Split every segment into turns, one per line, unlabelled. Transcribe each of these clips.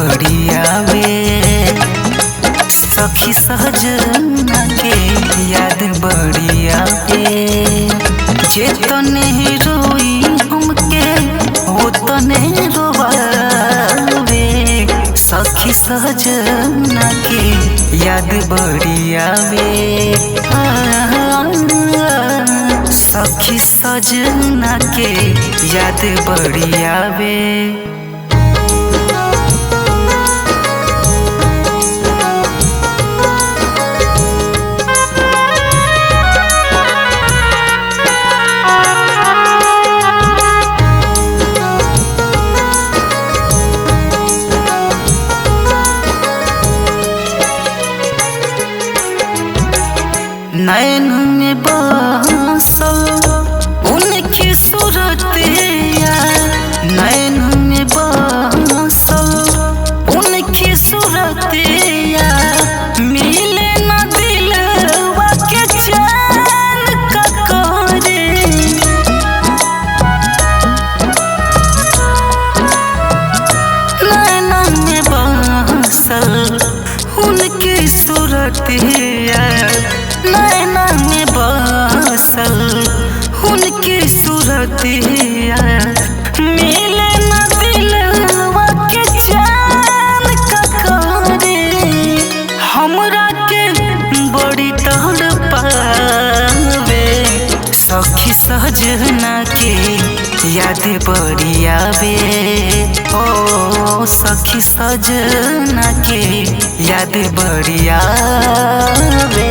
बड़ी आवे। सखी सजना के याद बड़ी आवे। जे तने रोई हमके वो तने रोवावे। सखी सजना के याद बड़ी आवे। सखी सजना के याद बड़ी आवे। नैन में बसल उनकी सूरतिया। नैन में बसल उनकी सूरतिया। मिले न दिलवा के चैन का करे। नैन में बसल उनकी सूरतिया। नैना में बसल उनकी सूरतिया। मिले न दिलवा के चैन का करे। हमरा के बड़ी तड़पावे। सखी सजना के याद बड़ी आवे। ओ सखी सजना के याद बड़ी आवे।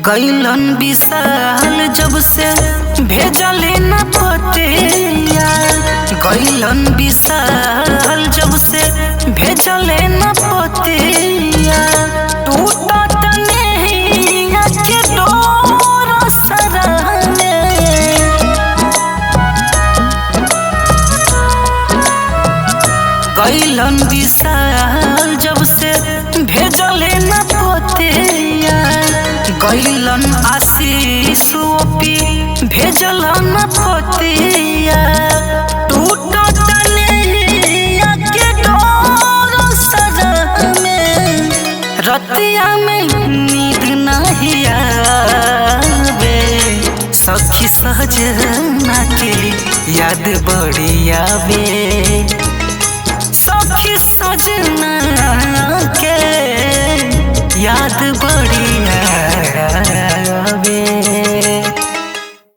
गैलन विशाल जब से भेजले न पतिया। गैलन विशाल जब से भेजले न पतिया। टूटत नैया के डोर सराने। गैलन विशाल जब से भेजले न पतिया। गैलन आशीष ओपी भेजलन पतिया। टूटत नैया के डोर सराने। रतिया में नींद नहीं आवे। सखी सजना के याद बड़ी आवे। सखी सजना के याद बड़ी आवे।